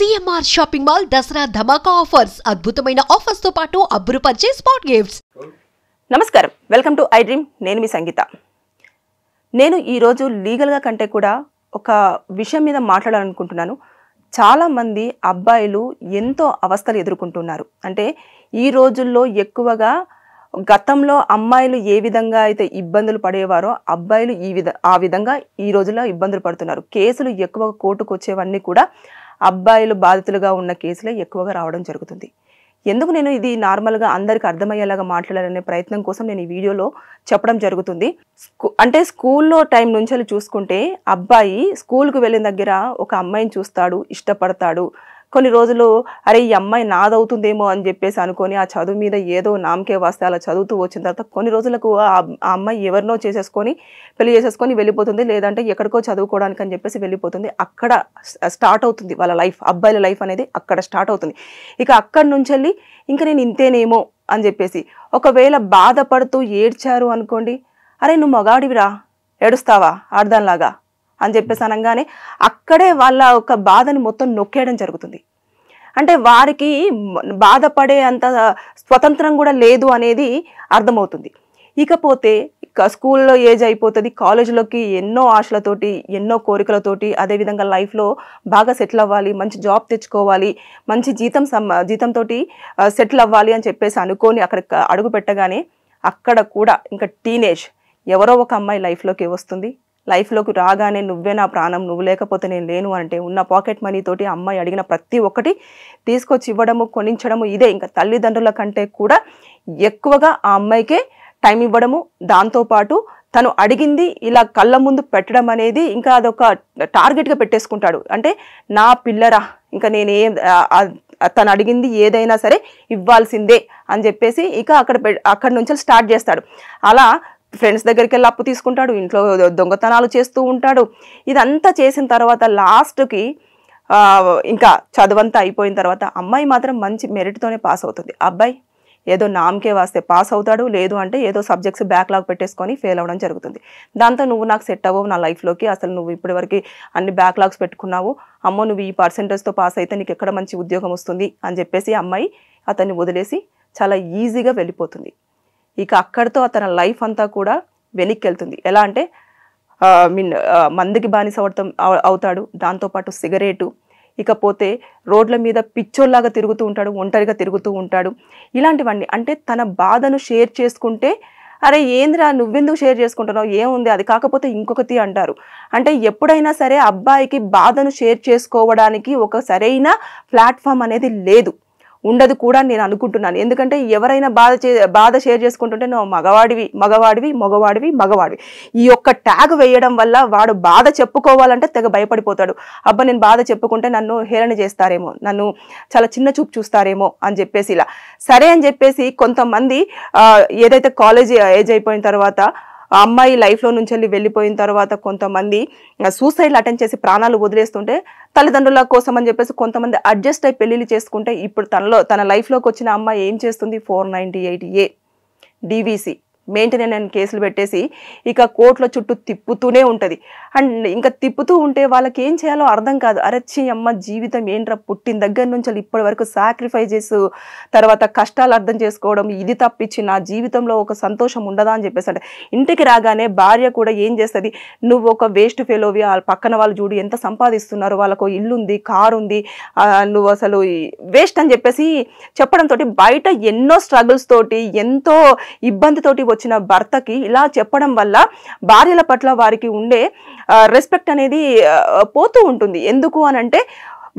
CMR shopping mall Dasara ధమాకా offers అద్భుతమైన offers తో పాటు అబ్బురుపరిచే స్పాట్ గిఫ్ట్స్. నమస్కారం, వెల్కమ్ టు ఐ డ్రీమ్. నేను మీ సంగీత. నేను ఈరోజు లీగల్గా కంటే కూడా ఒక విషయం మీద మాట్లాడాలనుకుంటున్నాను. చాలామంది అబ్బాయిలు ఎంతో అవస్థలు ఎదుర్కొంటున్నారు. అంటే ఈ రోజుల్లో ఎక్కువగా గతంలో అమ్మాయిలు ఏ విధంగా అయితే ఇబ్బందులు పడేవారో అబ్బాయిలు ఆ విధంగా ఈ రోజుల్లో ఇబ్బందులు పడుతున్నారు. కేసులు ఎక్కువగా కోర్టుకు వచ్చేవన్నీ కూడా అబ్బాయిలు బాధితులుగా ఉన్న కేసులే ఎక్కువగా రావడం జరుగుతుంది. ఎందుకు నేను ఇది నార్మల్గా అందరికి అర్థమయ్యేలాగా మాట్లాడాలనే ప్రయత్నం కోసం నేను ఈ వీడియోలో చెప్పడం జరుగుతుంది. అంటే స్కూల్లో టైం నుంచి చూసుకుంటే అబ్బాయి స్కూల్కి వెళ్ళిన దగ్గర ఒక అమ్మాయిని చూస్తాడు, ఇష్టపడతాడు. కొన్ని రోజులు అరే ఈ అమ్మాయి నాదవుతుందేమో అని చెప్పేసి అనుకొని ఆ చదువు మీద ఏదో నామకే వస్తే అలా చదువుతూ వచ్చిన తర్వాత కొన్ని రోజులకు ఆ అమ్మాయి ఎవరినో చేసేసుకొని పెళ్లి చేసేసుకొని వెళ్ళిపోతుంది, లేదంటే ఎక్కడికో చదువుకోవడానికి అని చెప్పేసి వెళ్ళిపోతుంది. అక్కడ స్టార్ట్ అవుతుంది వాళ్ళ లైఫ్, అబ్బాయిల లైఫ్ అనేది అక్కడ స్టార్ట్ అవుతుంది. ఇక అక్కడి నుంచి వెళ్ళి ఇంకా నేను ఇంతేనేమో అని చెప్పేసి ఒకవేళ బాధపడుతూ ఏడ్చారు అనుకోండి, అరే నువ్వు మగాడివిరా ఏడుస్తావా ఆడదానిలాగా అని చెప్పేసి అనగానే అక్కడే వాళ్ళ ఒక బాధని మొత్తం నొక్కేయడం జరుగుతుంది. అంటే వారికి బాధపడే అంత స్వతంత్రం కూడా లేదు అనేది అర్థమవుతుంది. ఇకపోతే స్కూల్లో ఏజ్ అయిపోతుంది, కాలేజీలోకి ఎన్నో ఆశలతోటి ఎన్నో కోరికలతోటి అదేవిధంగా లైఫ్లో బాగా సెటిల్ అవ్వాలి, మంచి జాబ్ తెచ్చుకోవాలి, మంచి జీతంతో సెటిల్ అవ్వాలి అని చెప్పేసి అనుకొని అక్కడ అడుగు పెట్టగానే అక్కడ కూడా ఇంకా టీనేజ్ ఎవరో ఒక అమ్మాయి లైఫ్లోకి వస్తుంది. లైఫ్లోకి రాగానే నువ్వే నా ప్రాణం, నువ్వు లేకపోతే నేను లేను అంటే ఉన్న పాకెట్ మనీ తోటి అమ్మాయి అడిగిన ప్రతి ఒక్కటి తీసుకొచ్చి ఇవ్వడము, కొనించడము, ఇదే ఇంకా తల్లిదండ్రుల కంటే కూడా ఎక్కువగా ఆ అమ్మాయికే టైం ఇవ్వడము. దాంతోపాటు తను అడిగింది ఇలా కళ్ళ ముందు పెట్టడం అనేది ఇంకా అదొక టార్గెట్గా పెట్టేసుకుంటాడు. అంటే నా పిల్లరా, ఇంకా నేనేం తను అడిగింది ఏదైనా సరే ఇవ్వాల్సిందే అని చెప్పేసి ఇక అక్కడి నుంచి స్టార్ట్ చేస్తాడు. అలా ఫ్రెండ్స్ దగ్గరికి వెళ్ళి అప్పు తీసుకుంటాడు, ఇంట్లో దొంగతనాలు చేస్తూ ఉంటాడు. ఇదంతా చేసిన తర్వాత లాస్ట్కి ఇంకా చదువంతా అయిపోయిన తర్వాత అమ్మాయి మాత్రం మంచి మెరిట్తోనే పాస్ అవుతుంది. అబ్బాయి ఏదో నామకే వాస్తే పాస్ అవుతాడు, లేదు అంటే ఏదో సబ్జెక్ట్స్ బ్యాక్లాగ్ పెట్టేసుకొని ఫెయిల్ అవ్వడం జరుగుతుంది. దాంతో నువ్వు నాకు సెట్ అవ్వవు నా లైఫ్లోకి, అసలు నువ్వు ఇప్పటివరకు అన్ని బ్యాక్లాగ్స్ పెట్టుకున్నావు, అమ్మో నువ్వు ఈ పర్సెంటేజ్తో పాస్ అయితే నీకు ఎక్కడ మంచి ఉద్యోగం వస్తుంది అని చెప్పేసి అమ్మాయి అతన్ని వదిలేసి చాలా ఈజీగా వెళ్ళిపోతుంది. ఇక అక్కడితో అతని లైఫ్ అంతా కూడా వెనక్కి వెళ్తుంది. ఎలా అంటే మందుకి బానిస అవుతాడు, దాంతోపాటు సిగరెటు, ఇకపోతే రోడ్ల మీద పిచ్చోల్లాగా తిరుగుతూ ఉంటాడు, ఒంటరిగా తిరుగుతూ ఉంటాడు. ఇలాంటివన్నీ అంటే తన బాధను షేర్ చేసుకుంటే అరే ఏంద్రా నువ్వెందుకు షేర్ చేసుకుంటున్నావు, ఏముంది అది కాకపోతే ఇంకొకటి అంటారు. అంటే ఎప్పుడైనా సరే అబ్బాయికి బాధను షేర్ చేసుకోవడానికి ఒక సరైన ప్లాట్ఫామ్ అనేది లేదు, ఉండదు కూడా నేను అనుకుంటున్నాను. ఎందుకంటే ఎవరైనా బాధ షేర్ చేసుకుంటుంటే నువ్వు మగవాడివి ఈ యొక్క ట్యాగ్ వేయడం వల్ల వాడు బాధ చెప్పుకోవాలంటే తెగ భయపడిపోతాడు. అబ్బా నేను బాధ చెప్పుకుంటే నన్ను హేళన చేస్తారేమో, నన్ను చాలా చిన్న చూపు చూస్తారేమో అని చెప్పేసి ఇలా సరే అని చెప్పేసి కొంతమంది ఏదైతే కాలేజీ ఏజ్ అయిపోయిన తర్వాత ఆ అమ్మాయి లైఫ్లో నుంచి వెళ్ళిపోయిన తర్వాత కొంతమంది సూసైడ్లు అటెంప్ట్ చేసి ప్రాణాలు వదిలేస్తుంటే తల్లిదండ్రుల కోసం అని చెప్పేసి కొంతమంది అడ్జస్ట్ అయి పెళ్లిళ్ళు చేసుకుంటే ఇప్పుడు తన లైఫ్లోకి వచ్చిన అమ్మాయి ఏం చేస్తుంది, 498A DVC మెయింటెనెన్స్ కేసులు పెట్టేసి ఇక కోర్టుల చుట్టూ తిప్పుతూనే ఉంటుంది. అండ్ ఇంకా తిప్పుతూ ఉంటే వాళ్ళకి ఏం చేయాలో అర్థం కాదు. అరచి అమ్మ జీవితం ఏంట్రా, పుట్టిన దగ్గర నుంచి ఇప్పటి వరకు సాక్రిఫైజెస్ తర్వాత కష్టాలు అర్థం చేసుకోవడం, ఇది తప్పించి నా జీవితంలో ఒక సంతోషం ఉండదా అని చెప్పేసి అంటే ఇంటికి రాగానే భార్య కూడా ఏం చేస్తుంది, నువ్వు ఒక వేస్ట్ ఫెలోవి, వాళ్ళ పక్కన వాళ్ళు చూడు ఎంత సంపాదిస్తున్నారు, వాళ్ళకు ఇల్లు ఉంది, కారు ఉంది, నువ్వు అసలు వేస్ట్ అని చెప్పేసి చెప్పడంతో బయట ఎన్నో స్ట్రగుల్స్ తోటి ఎంతో ఇబ్బందితోటి వచ్చిన భర్తకి ఇలా చెప్పడం వల్ల భార్యల పట్ల వారికి ఉండే రెస్పెక్ట్ అనేది పోతూ ఉంటుంది. ఎందుకు అనంటే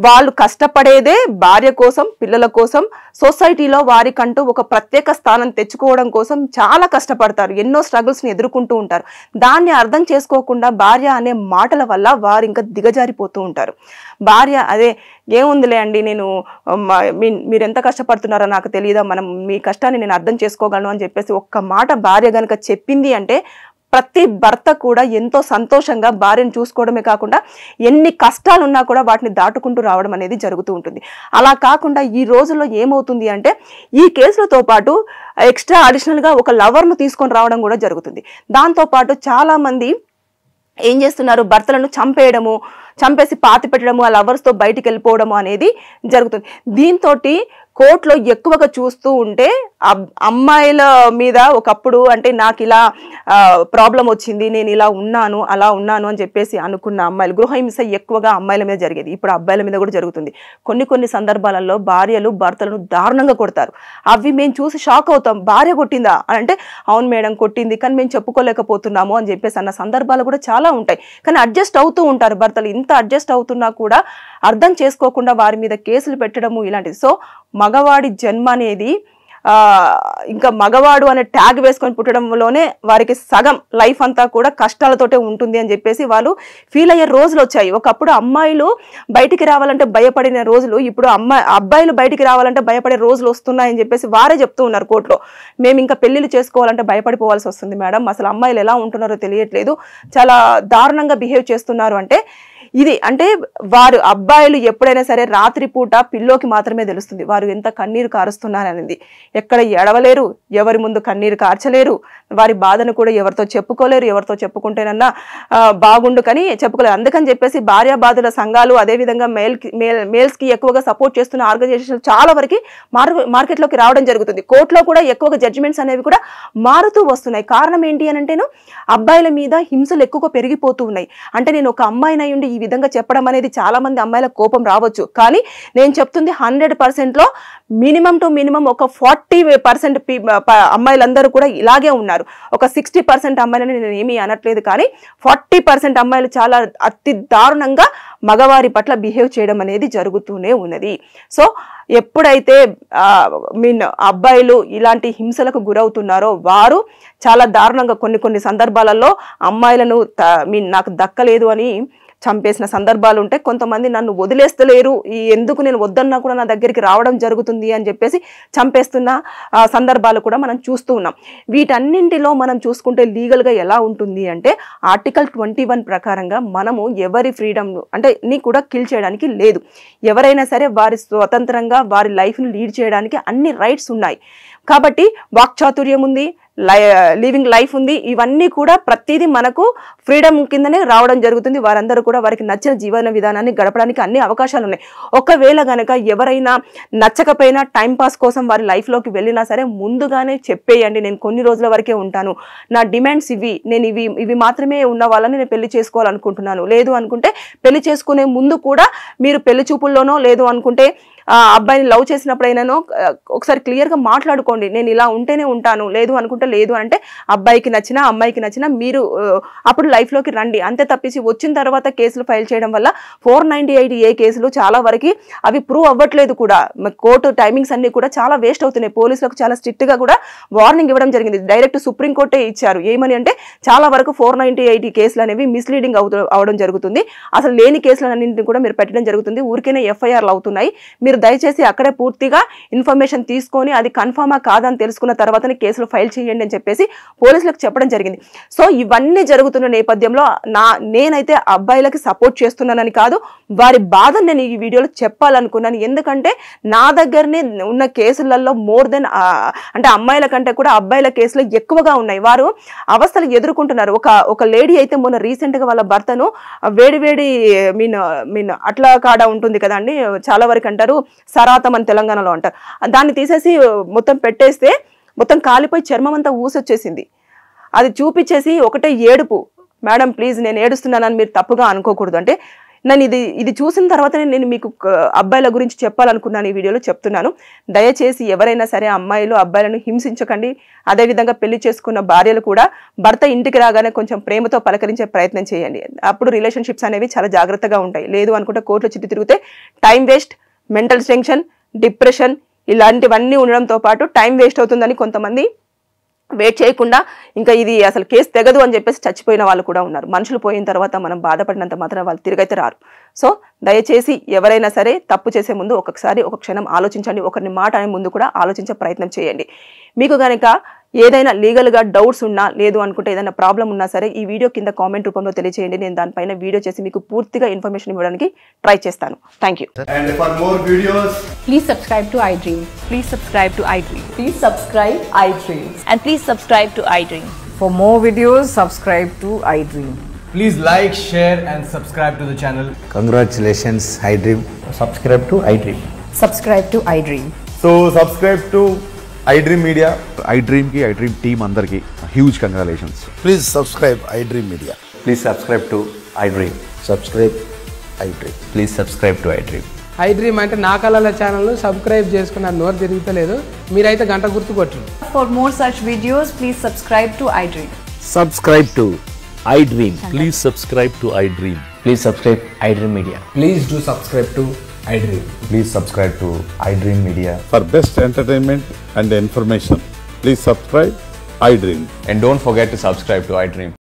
వాళ్ళు కష్టపడేదే భార్య కోసం, పిల్లల కోసం, సొసైటీలో వారికంటూ ఒక ప్రత్యేక స్థానం తెచ్చుకోవడం కోసం చాలా కష్టపడతారు, ఎన్నో స్ట్రగుల్స్ని ఎదుర్కొంటూ ఉంటారు. దాన్ని అర్థం చేసుకోకుండా భార్య అనే మాటల వల్ల వారు ఇంకా దిగజారిపోతూ ఉంటారు. భార్య అదే ఏముందిలే అండి, నేను మీరు ఎంత కష్టపడుతున్నారో నాకు తెలియదా, మీ కష్టాన్ని నేను అర్థం చేసుకోగలను అని చెప్పేసి ఒక్క మాట భార్య కనుక చెప్పింది అంటే ప్రతి భర్త కూడా ఎంతో సంతోషంగా భార్యను చూసుకోవడమే కాకుండా ఎన్ని కష్టాలు ఉన్నా కూడా వాటిని దాటుకుంటూ రావడం అనేది జరుగుతూ ఉంటుంది. అలా కాకుండా ఈ రోజుల్లో ఏమవుతుంది అంటే ఈ కేసులతో పాటు ఎక్స్ట్రా అడిషనల్గా ఒక లవర్ను తీసుకొని రావడం కూడా జరుగుతుంది. దాంతోపాటు చాలామంది ఏం చేస్తున్నారు, భర్తలను చంపేయడము, చంపేసి పాతి పెట్టడము, ఆ లవర్స్తో బయటికి వెళ్ళిపోవడము అనేది జరుగుతుంది. దీంతో కోర్టులో ఎక్కువగా చూస్తూ ఉంటే అమ్మాయిల మీద ఒకప్పుడు అంటే నాకు ఇలా ప్రాబ్లం వచ్చింది, నేను ఇలా ఉన్నాను అలా ఉన్నాను అని చెప్పేసి అనుకున్న అమ్మాయిలు, గృహహింస ఎక్కువగా అమ్మాయిల మీద జరిగేది, ఇప్పుడు అబ్బాయిల మీద కూడా జరుగుతుంది. కొన్ని సందర్భాలలో భార్యలు భర్తలను దారుణంగా కొడతారు. అవి మేము చూసి షాక్ అవుతాం. భార్య కొట్టిందా అంటే అవును మేడం కొట్టింది, కానీ మేము చెప్పుకోలేకపోతున్నాము అని చెప్పేసి అన్న సందర్భాలు కూడా చాలా ఉంటాయి. కానీ అడ్జస్ట్ అవుతూ ఉంటారు భర్తలు. ఇంత అడ్జస్ట్ అవుతున్నా కూడా అర్థం చేసుకోకుండా వారి మీద కేసులు పెట్టడము ఇలాంటిది. సో మగవాడి జన్మ అనేది ఇంకా మగవాడు అనే ట్యాగ్ వేసుకొని పుట్టడంలోనే వారికి సగం లైఫ్ అంతా కూడా కష్టాలతోటే ఉంటుంది అని చెప్పేసి వాళ్ళు ఫీల్ అయ్యే రోజులు వచ్చాయి. ఒకప్పుడు అమ్మాయిలు బయటికి రావాలంటే భయపడిన రోజులు ఇప్పుడు అబ్బాయిలు బయటికి రావాలంటే భయపడే రోజులు వస్తున్నాయని చెప్పేసి వారే చెప్తూ ఉన్నారు కోర్టులో. మేము ఇంకా పెళ్లిళ్ళు చేసుకోవాలంటే భయపడిపోవాల్సి వస్తుంది మేడం, అసలు అమ్మాయిలు ఎలా ఉంటున్నారో తెలియట్లేదు, చాలా దారుణంగా బిహేవ్ చేస్తున్నారు. అంటే ఇది అంటే వారు అబ్బాయిలు ఎప్పుడైనా సరే రాత్రిపూట పిల్లోకి మాత్రమే తెలుస్తుంది వారు ఎంత కన్నీరు కారుస్తున్నారనేది. ఎక్కడ ఎడవలేరు, ఎవరి ముందు కన్నీరు కార్చలేరు, వారి బాధను కూడా ఎవరితో చెప్పుకోలేరు, ఎవరితో చెప్పుకుంటేనన్నా బాగుండు కానీ చెప్పుకోలేరు. అందుకని చెప్పేసి భార్యాబాధుల సంఘాలు అదేవిధంగా మేల్స్కి ఎక్కువగా సపోర్ట్ చేస్తున్న ఆర్గనైజేషన్లు చాలా వరకు మార్కెట్లోకి రావడం జరుగుతుంది. కోర్టులో కూడా ఎక్కువగా జడ్జిమెంట్స్ అనేవి కూడా మారుతూ వస్తున్నాయి. కారణం ఏంటి అని అంటేను అబ్బాయిల మీద హింసలు ఎక్కువగా పెరిగిపోతూ ఉన్నాయి. అంటే నేను ఒక అమ్మాయిని అయ్యుండి ఈ విధంగా చెప్పడం అనేది చాలా మంది అమ్మాయిల కోపం రావచ్చు, కానీ నేను చెప్తుంది 100%లో మినిమం టు మినిమం ఒక 40% అమ్మాయిలందరూ కూడా ఇలాగే ఉన్నారు. ఒక 60% అమ్మాయిలని నేను ఏమీ అనట్లేదు, కానీ 40% అమ్మాయిలు చాలా అతి దారుణంగా మగవారి పట్ల బిహేవ్ చేయడం అనేది జరుగుతూనే ఉన్నది. సో ఎప్పుడైతే అబ్బాయిలు ఇలాంటి హింసలకు గురవుతున్నారో వారు చాలా దారుణంగా కొన్ని సందర్భాలలో అమ్మాయిలను నాకు దక్కలేదు అని చంపేసిన సందర్భాలు ఉంటాయి. కొంతమంది నన్ను వదిలేస్తలేరు, ఎందుకు నేను వద్దన్నా కూడా నా దగ్గరికి రావడం జరుగుతుంది అని చెప్పేసి చంపేస్తున్న సందర్భాలు కూడా మనం చూస్తూ ఉన్నాం. వీటన్నింటిలో మనం చూసుకుంటే లీగల్గా ఎలా ఉంటుంది అంటే ఆర్టికల్ 21 ప్రకారంగా మనము ఎవరి ఫ్రీడమ్ అంటే నీ కూడా కిల్ చేయడానికి లేదు. ఎవరైనా సరే వారి స్వతంత్రంగా వారి లైఫ్ని లీడ్ చేయడానికి అన్ని రైట్స్ ఉన్నాయి. కాబట్టి వాక్చాతుర్యం ఉంది, లివింగ్ లైఫ్ ఉంది, ఇవన్నీ కూడా ప్రతిదీ మనకు ఫ్రీడమ్ కిందనే రావడం జరుగుతుంది. వారందరూ కూడా వారికి నచ్చిన జీవన విధానాన్ని గడపడానికి అన్ని అవకాశాలు ఉన్నాయి. ఒకవేళ గనక ఎవరైనా నచ్చకపోయినా టైంపాస్ కోసం వారి లైఫ్లోకి వెళ్ళినా సరే ముందుగానే చెప్పేయండి, నేను కొన్ని రోజుల వరకే ఉంటాను, నా డిమాండ్స్ ఇవి, నేను ఇవి మాత్రమే ఉన్న వాళ్ళని నేను పెళ్లి చేసుకోవాలనుకుంటున్నాను. లేదు అనుకుంటే పెళ్లి చేసుకునే ముందు కూడా మీరు పెళ్లి చూపుల్లోనో లేదు అనుకుంటే అబ్బాయిని లవ్ చేసినప్పుడైనానో ఒకసారి క్లియర్గా మాట్లాడుకోండి, నేను ఇలా ఉంటేనే ఉంటాను, లేదు అనుకుంటే లేదు అంటే అబ్బాయికి నచ్చినా అమ్మాయికి నచ్చినా మీరు అప్పుడు లైఫ్లోకి రండి. అంతే తప్పించి వచ్చిన తర్వాత కేసులు ఫైల్ చేయడం వల్ల 498A కేసులు చాలా వరకు అవి ప్రూవ్ అవ్వట్లేదు కూడా. కోర్టు టైమింగ్స్ అన్ని కూడా చాలా వేస్ట్ అవుతున్నాయి. పోలీసులకు చాలా స్ట్రిక్ట్గా కూడా వార్నింగ్ ఇవ్వడం జరిగింది. డైరెక్ట్ సుప్రీంకోర్టే ఇచ్చారు. ఏమని అంటే చాలా వరకు 498 కేసులు అనేవి మిస్లీడింగ్ అవడం జరుగుతుంది. అసలు లేని కేసులన్నింటినీ కూడా మీరు పెట్టడం జరుగుతుంది. ఊరికేనే ఎఫ్ఐఆర్లు అవుతున్నాయి. మీరు దయచేసి అక్కడే పూర్తిగా ఇన్ఫర్మేషన్ తీసుకొని అది కన్ఫర్మా కాదని తెలుసుకున్న తర్వాతనే కేసులు ఫైల్ చేయండి అని చెప్పేసి పోలీసులకు చెప్పడం జరిగింది. సో ఇవన్నీ జరుగుతున్న నేపథ్యంలో నేనైతే అబ్బాయిలకి సపోర్ట్ చేస్తున్నానని కాదు, వారి బాధను నేను ఈ వీడియోలో చెప్పాలనుకున్నాను. ఎందుకంటే నా దగ్గరనే ఉన్న కేసులలో మోర్ దెన్ అంటే అమ్మాయిల కంటే కూడా అబ్బాయిల కేసులు ఎక్కువగా ఉన్నాయి. వారు అవస్థలు ఎదుర్కొంటున్నారు. ఒక లేడీ అయితే మొన్న రీసెంట్గా వాళ్ళ భర్తను వేడి మీన్ అట్లా కాడ ఉంటుంది కదండి, చాలా వరకు అంటారు సరాతం అని తెలంగాణలో అంటారు, దాన్ని తీసేసి మొత్తం పెట్టేస్తే మొత్తం కాలిపోయి చర్మం అంతా ఊసొచ్చేసింది. అది చూపించేసి ఒకటే ఏడుపు, మేడం ప్లీజ్ నేను ఏడుస్తున్నానని మీరు తప్పుగా అనుకోకూడదు. అంటే నేను ఇది చూసిన తర్వాతనే నేను మీకు అబ్బాయిల గురించి చెప్పాలనుకున్నాను, ఈ వీడియోలో చెప్తున్నాను. దయచేసి ఎవరైనా సరే అమ్మాయిలు అబ్బాయిలను హింసించకండి. అదేవిధంగా పెళ్లి చేసుకున్న భార్యలు కూడా భర్త ఇంటికి రాగానే కొంచెం ప్రేమతో పలకరించే ప్రయత్నం చేయండి. అప్పుడు రిలేషన్షిప్స్ అనేవి చాలా జాగ్రత్తగా ఉంటాయి. లేదు అనుకుంటే కోర్టులో చుట్టూ తిరిగితే time waste, mental tension, depression ఇలాంటివన్నీ ఉండడంతో పాటు టైం వేస్ట్ అవుతుందని కొంతమంది వెయిట్ చేయకుండా ఇంకా ఇది అసలు కేసు తెగదు అని చెప్పేసి చచ్చిపోయిన వాళ్ళు కూడా ఉన్నారు. మనుషులు పోయిన తర్వాత మనం బాధపడినంత మాత్రం వాళ్ళు తిరిగైతే రారు. సో దయచేసి ఎవరైనా సరే తప్పు చేసే ముందు ఒక క్షణం ఆలోచించండి. ఒకరిని మాట అనే ముందు కూడా ఆలోచించే ప్రయత్నం చేయండి. మీకు కనుక ఏదైనా లీగల్గా డౌట్స్ ఉన్నా లేదు అనుకుంటే ఏదైనా ప్రాబ్లం ఉన్నా సరే ఈ వీడియో కింద కామెంట్ రూపంలో తెలియజేయండి. నేను దానిపైన వీడియో చేసి మీకు పూర్తిగా ఇన్ఫర్మేషన్ ఇవ్వడానికి ట్రై చేస్తాను. Thank you. And for more videos, Please subscribe to iDream. Please subscribe to iDream. Please subscribe iDream. And please subscribe to iDream. For more videos, subscribe to iDream. Please like, share and subscribe to the channel. Congratulations, iDream. Subscribe to iDream. Subscribe to iDream. So subscribe to iDream Media. iDream ki iDream team andarki huge congratulations. Please subscribe iDream Media. Please subscribe to iDream. Subscribe iDream. Please subscribe to iDream. iDream అంటే నా కళల channel subscribe చేసుకున్న నోరు తిరుగుతలేదు మీరైతే గంట గుర్తు కొట్టండి. For more such videos, please subscribe to iDream. Subscribe to iDream. Please subscribe to iDream. Please subscribe iDream Media. Please do subscribe to iDream. Please subscribe to iDream Media. For best entertainment and information, please subscribe iDream. And don't forget to subscribe to iDream.